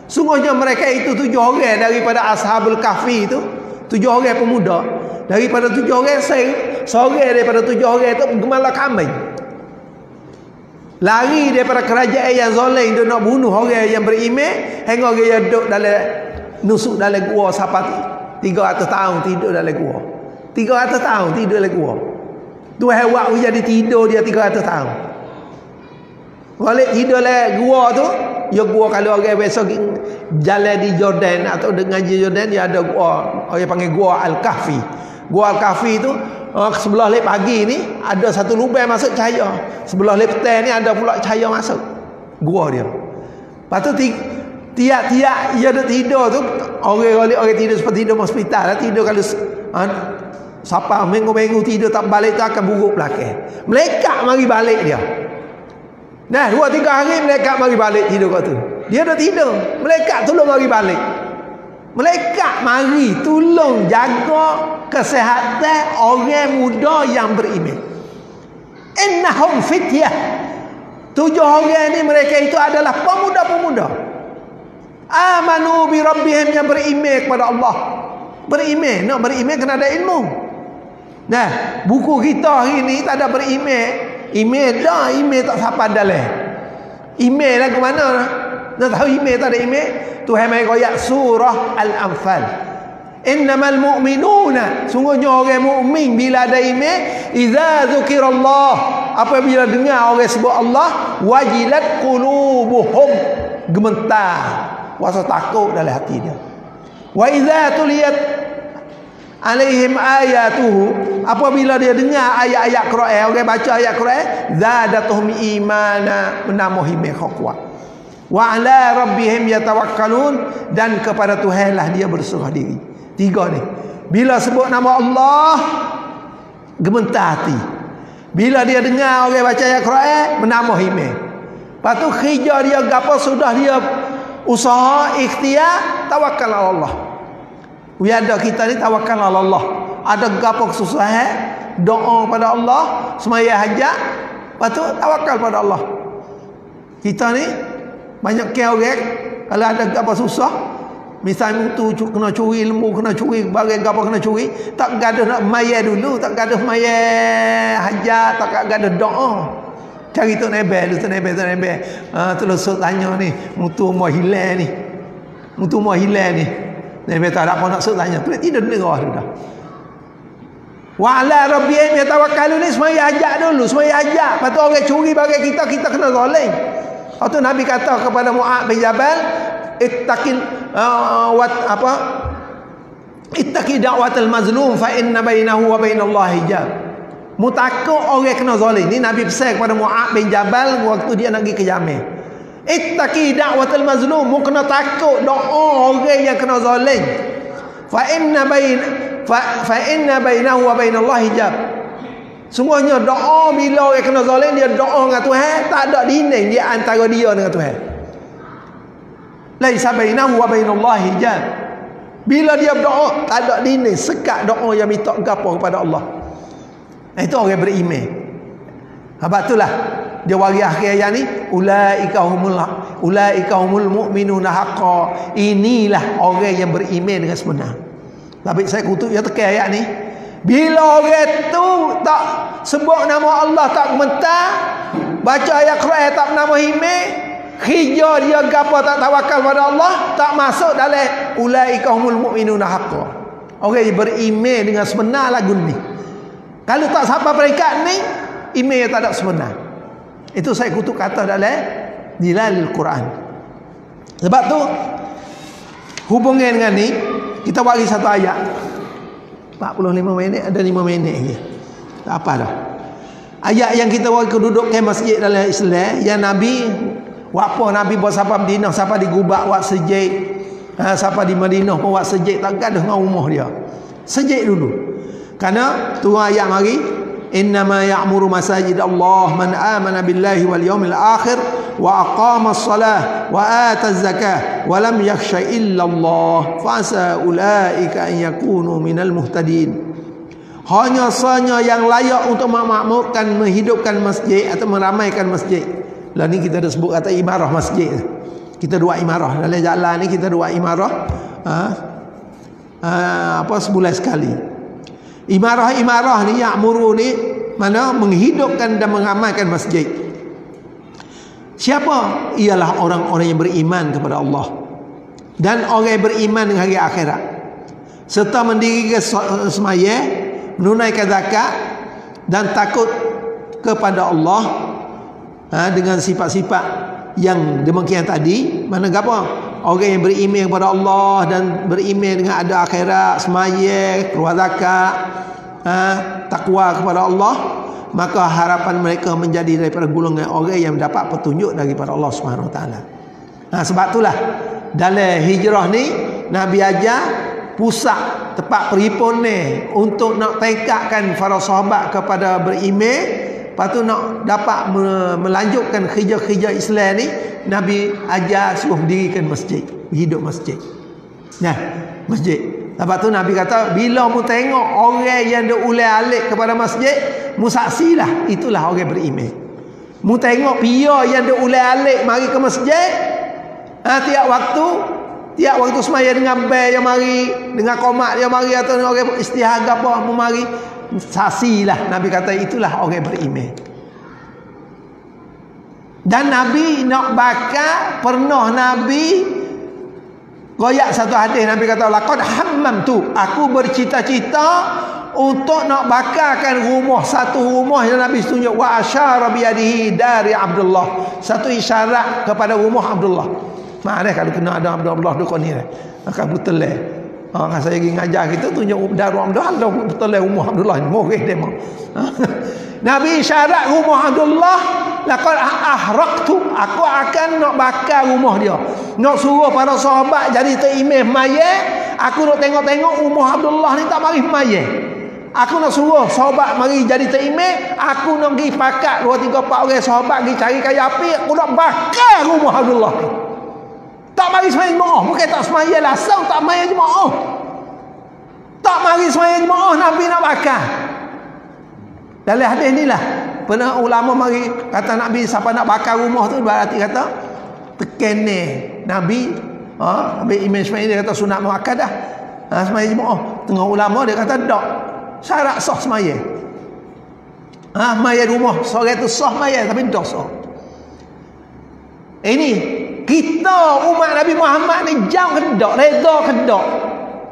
Sungguhnya mereka itu 7 orang daripada ashabul kahfi itu, 7 orang pemuda. Daripada 7 orang, seorang daripada 7 orang itu gemala kambing. Lari daripada kerajaan yang zalim itu nak bunuh orang yang beriman, hingga orang yang duduk dalam nusuk dalam gua sampai 300 tahun tidur dalam gua. 300 tahun tidur dalam gua. Tuhan buat jadi tidur dia 300 tahun. Balik tidur dalam gua tu, ya gua kalau orang biasa jalan di Jordan atau dengan Jordan dia ada gua, orang panggil gua Al-Kahfi. Gua Al-Kahfi tu sebelah lep pagi ni ada satu lubang masuk cahaya. Sebelah lep petang ni ada pula cahaya masuk. Gua dia. Lepas tu tiap-tiap dia duduk tidur tu, orang tidur seperti tidur hospital lah, tidur kalau siapa minggu-minggu tidur tak balik tu akan buruk belakang. Malaikat mari balik dia. Nah, 2-3 hari malaikat mari balik tidur kat tu. Dia dah tidur, malaikat tolong mari balik. Malaikat mari tolong jaga kesihatan orang muda yang beriman. Innahum fityah. 7 orang ni mereka itu adalah pemuda-pemuda. Amanu bi rabbihim, yang beriman kepada Allah. Beriman, nak beriman kena ada ilmu. Nah, buku kita hari ni tak ada beriman. Email dah, email tak sampai dalam. Email lah ke mana? Nak tahu email tak ada email? Tuhan mai ayat surah Al-Anfal. Innamal mu'minuna, sungguhnya orang mukmin bila ada email, idza dzukirallah, apabila dengar orang sebut Allah, wajilat qulubuhum, gemetar, rasa takut dalam hati dia. Wa idza tuliyat alaihim ayatuhu, apabila dia dengar ayat-ayat Quran, orang baca ayat Quran, zadatuhum imana, menambah iman kuat. Wa ala rabbihim yatawakkalun, dan kepada Tuhanlah dia berserah diri. 3 ni. Bila sebut nama Allah, gemetar hati. Bila dia dengar orang baca ayat Quran, menambah iman. Lepas tu kerja dia gapo sudah dia usaha ikhtiar, tawakal ala Allah. Ada kita ni tawakal ala Allah. Ada gapo kesusahan, doa pada Allah, semaya hajat, lepas tu tawakal pada Allah. Kita ni banyak orang kalau ada gapo susah, misalnya tu kena curi ilmu, kena curi barang gapo kena curi, tak gaduh nak mayar dulu, tak gaduh mayar hajat, tak gaduh doa. Cari tu nebel, tu nebel. Terus tanya ni, mutu mau hilang ni. Mutu mau hilang ni. Nebel tak ada apa nak tanya. Tu tidak dengar sudah. Wa ala rabbihim yatawakkalun, ni semaya hajat dulu, semaya hajat. Lepas tu orang curi barang kita kena zalim. Lepas tu Nabi kata kepada Mu'adz bin Jabal, ittaqi da'watal mazlum fa inna bainahu wa bainallahi hijab. Mutakut orang kena zalim. Ni Nabi pesan kepada Mu'adz bin Jabal waktu dia nak pergi ke Yaman. Ittaqi da'watal mazlum, mu kena takut doa orang yang kena zalim. Fa inna bainahu wa bainallahi hijab. Sungguhnya doa bila orang kena zalim, dia doa dengan Tuhan, tak ada dinding di antara dia dengan Tuhan. Laisa bainahu wa bainallahi hijab. Bila dia berdoa, tak ada dinding, sekat doa yang minta gapo kepada Allah. Itu orang beriman. Sebab itulah Dia wari akhir ayat ni, ulaika humul mu'minuna haqqan. Inilah orang yang beriman dengan sebenar. Tapi saya kutuk dia tekan ayat ni. Bila orang tu tak sebut nama Allah, tak komentar, baca ayat Quran tak nama iman, kerja dia gapo tak tawakal pada Allah, tak masuk dalam ulaika humul mu'minuna haqqan. Orang yang beriman dengan sebenar lagu ni. Kalau tak sampai peringkat ni, iman yang tak ada sebenar. Itu saya kutuk kata dalam Dilalil Quran. Sebab tu hubungan dengan ni, kita bagi satu ayat 45 minit, ada 5 minit lagi. Tak apa dah. Ayat yang kita bagi keduduk ke masjid dalam Islam, yang Nabi apa Nabi buat siapa Madinah, siapa di Gubak buat sejid, siapa di Madinah pun buat sejid, tak gaduh dengan rumah dia. Sejid dulu. Karena tu ayat mari, innama ya'muru masajid Allah man amana billahi wal yawmil akhir wa aqama as-salah wa ata az-zakah wa lam yakhsha illa Allah fa asa ulaika an yakunu minal muhtadin. Hanya sahaja yang layak untuk memakmurkan, menghidupkan masjid atau meramaikan masjid. Lah ni kita dah sebut kata imarah masjid. Kita dua imarah dalam jalan ni, kita dua imarah sebulan sekali. Imarah ni ya'muru ni mana menghidupkan dan mengamalkan masjid. Siapa? Ialah orang-orang yang beriman kepada Allah dan orang yang beriman dengan hari akhirat, serta mendirikan sembahyang, menunaikan zakat dan takut kepada Allah dengan sifat-sifat yang demikian tadi. Mana apa? Orang yang beriman kepada Allah dan beriman dengan ada akhirat, sembahyang, keluar zakat, takwa kepada Allah, maka harapan mereka menjadi daripada golongan orang yang mendapat petunjuk daripada Allah Subhanahu Wa Taala. Sebab itulah dalam hijrah ni Nabi ajar pusat tempat perhimpunan ni untuk nak tingkatkan para sahabat kepada beriman. Lepas tu nak dapat melanjutkan kerja-kerja Islam ni, Nabi ajar suruh dirikan masjid, hidup masjid. Nah, masjid. Lepas tu Nabi kata, bila mu tengok orang yang dia ulai alik kepada masjid, mu saksilah, itulah orang beriman. Mu tengok pia yang dia ulai alik mari ke masjid, tiap waktu semaya dengan bel yang mari, dengan komat yang mari, atau orang istihad apa mu mari, saksilah. Nabi kata itulah orang beriman. Dan Nabi nak bakar, pernah Nabi goyak satu hadis, Nabi kata laqad hammamtu, aku bercita-cita untuk nak bakarkan satu rumah yang Nabi tunjuk, wa asyara biyadihi dari Abdullah, satu isyarat kepada rumah Abdullah. Mana kalau kena ada Abdullah dukun ni akan betul kan saya pergi ngajar kita tunjuk darul Abdullah, betul rumah Abdullah ni moreh dia mau. Nabi isyarat rumah Abdullah, laqad ahraqtu, aku akan nak bakar rumah dia. Nak suruh para sahabat jadi terimeh mayat, aku nak tengok-tengok rumah Abdullah ni tak mari mayat. Aku nak suruh sahabat mari jadi terimeh, aku nak pergi pakat 2 3 4 orang sahabat pergi cari kayu api, aku nak bakar rumah Abdullah ni. Tak mari sembahyang jemaah, bukan tak sembahyang lasau, tak sembahyang jemaah. Tak mari sembahyang jemaah, Nabi nak bakar. Dalam hadis inilah pernah ulama mari kata Nabi siapa nak bakar rumah tu, berarti kata tekene Nabi ambil Imam Syafi'i dia kata sunat muakkadah sembahyang jemaah. Tengah ulama dia kata tak, syarat sah sembahyang. Sembahyang rumah seorang tu sah sembahyang tapi dosa. Ini kita umat Nabi Muhammad ni jauh kedak, reda kedak.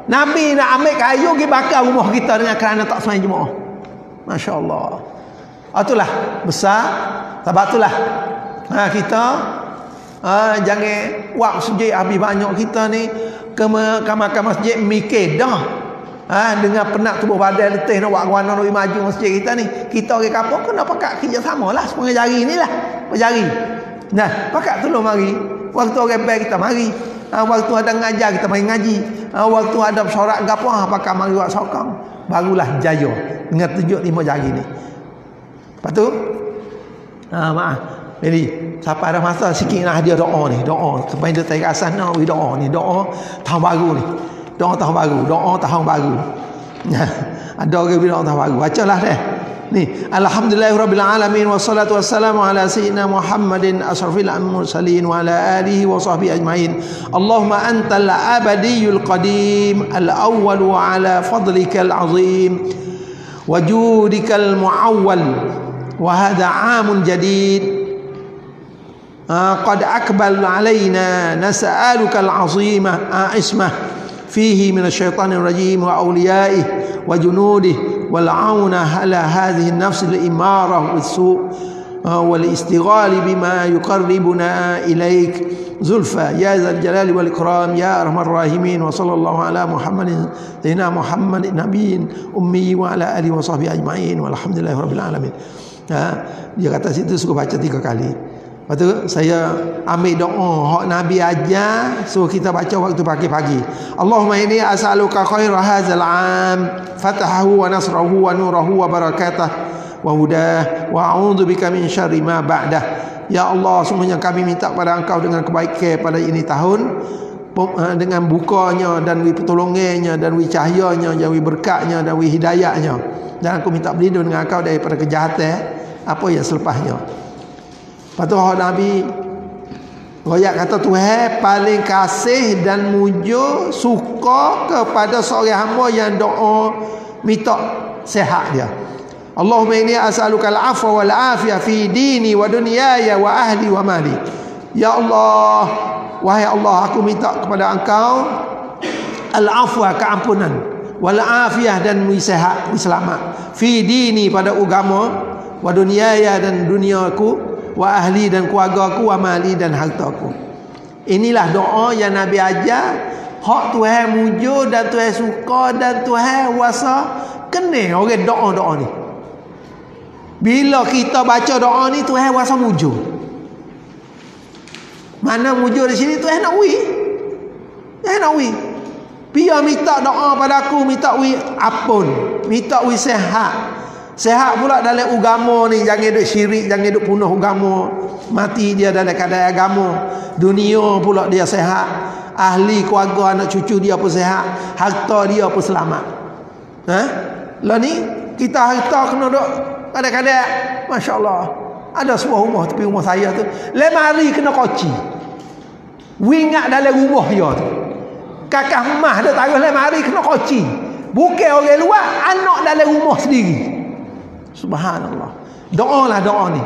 Nabi nak ambil kayu pergi bakar rumah kita dengan kerana tak sembahyang jemaah. Masya-Allah. Itulah besar. Sebab itulah kita jangan buat masjid habis banyak kita ni ke masjid mikir dah. Dengan penat tubuh badan letih nak buat warna nak maju masjid kita ni. Kita orang kampung kena pakat kerja samalah sepengah jari inilah. Berjari. Nah, pakat tolong mari. Waktu orang baik kita mari. Waktu ada ngajar kita mari ngaji. Waktu ada sorak gapo pakat mari buat sokong. Barulah jaya dengan tunjuk 5 jari ni. Lepas tu maaf. Jadi siapa ada masa sikit nak hadiah doa ni, doa sampai dia tarik asas nak doa ni, doa tahun baru ni. Doa tahun baru, doa tahun baru. Ada orang bilang tahun baru. Bacalah deh. Ni, alhamdulillahirabbil alamin wassalatu wassalamu ala sayyidina Muhammadin asrafil mursalin wa ala alihi wa sahbihi ajmain. Allahumma antal abadiyul qadim al-awwal wa ala fadlikal azim wa judikal muawwal wa hadha 'amun jadid qad aqbal alaina nas'aluka al-'azimah ismah fihi minasyaitanir rajim wa awliya'ihi wa junudihi wal 'auna ala hadhihi an-nafs al-imarah was-su' wal istighal bima yuqarribuna ilaik zulfa ya zal jalali wal ikram ya arhamar rahimin. Wa sallallahu ala Muhammadin sayyidina Muhammadin nabiyyin ummi wa ala alihi wa sahbihi ajma'in walhamdulillahirabbil alamin. Dia kata situ suka baca 3 kali. Lepas tu saya ambil doa hak Nabi ajar, so kita baca waktu pagi-pagi. Allahumma inni as'aluka khaira hadzal 'am fatahahu wa nasrahu wa nurahu wa barakatah wa hudah wa a'udzu bika min syarri ma ba'dah. Ya Allah, sungguhnya kami minta pada Engkau dengan kebaikan pada ini tahun, dengan bukanya dan pertolongannya dan cahayanya dan berkatnya dan hidayahnya, dan aku minta berlindung dengan Engkau daripada kejahatan apa yang selepasnya. Lepas tu Nabi royak kata Tuhan paling kasih dan mujur suka kepada seorang hamba yang doa minta sihat dia. Allahumma inni as'aluka al-'afwa wal 'afiyah fi dini wa dunyaya wa ahli wa mali. Ya Allah, wahai Allah, aku minta kepada Engkau al-'afwa, keampunan, wal 'afiyah, dan sihat, selamat, fi dini, pada agama, wa dunyaya, dan duniaku, wa ahli, dan keluargaku, wa mali, dan hartaku. Inilah doa yang Nabi ajar, hak Tuhan mujur dan Tuhan suka dan Tuhan kuasa. Kena orang doa-doa ni. Bila kita baca doa ni, Tuhan kuasa mujur. Mana mujur di sini? Tuhan nak wi. Tuhan nak wi. Biar minta doa pada aku, minta wi apun, minta wi sehat. Sehat pula dalam agama ni, jangan duk syirik, jangan duk punah agama, mati dia dalam keadaan agama. Dunia pula dia sehat, ahli keluarga anak cucu dia pun sehat, harta dia pun selamat. Lah ni kita harta kena duk kadang-kadang, masya-Allah, ada sebuah rumah tepi rumah saya tu, lemari kena koci. Wingat dalam rumah dia tu. Kakak mah dia taruh lemari kena koci. Bukan orang luar, anak dalam rumah sendiri. Subhanallah. Doalah doa ni.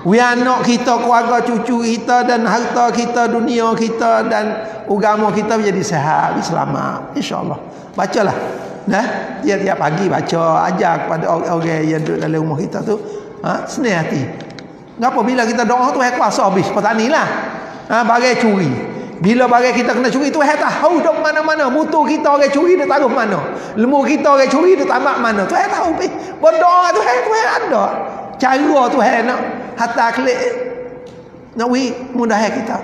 We anak kita, keluarga cucu kita, dan harta kita, dunia kita, dan agama kita menjadi sehat, selamat, insya-Allah. Bacalah. Nah, tiap-tiap pagi baca, ajar kepada orang yang duduk dalam rumah kita tu, senang hati. Ngapa bila kita doa tu kuasa habis petanilah. Bagai curi. Bila bagai kita kena curi tu tahu dok mana-mana, mutu kita orang curi dia taruh mana. Lembu kita orang curi dia tamak mana. Tu tahu pi. Berdoa tu ada. Cara tu nak hatta klik nak wi mudah kita.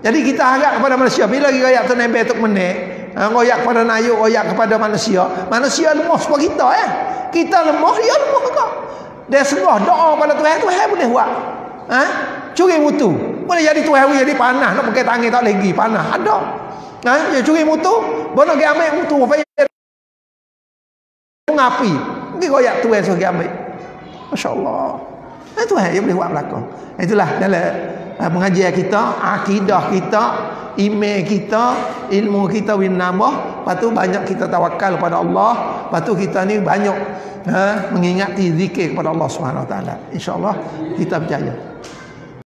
Jadi kita harap kepada manusia, bila royak tu nembel tok menek, royak kepada nayuk, royak kepada manusia. Manusia lemah seperti kita Kita lemah, dia lemah juga. Dia serah doa pada Tuhan, Tuhan boleh buat. Curi mutu. Boleh jadi Tuhan jadi panah, nak pakai tangan tak lagi panah. Ada. Dia curi mutu, bono dia ambil mutu, ngapi. Pergi royak Tuhan suruh dia ambil. Masya-Allah. Tuhan yang boleh buat belakang. Itulah dalam pengajian kita, akidah kita, iman kita, ilmu kita nambah. Lepas tu banyak kita tawakal pada Allah. Lepas tu kita ni banyak mengingati zikir kepada Allah Subhanahu Wa Taala. Insya-Allah kita berjaya.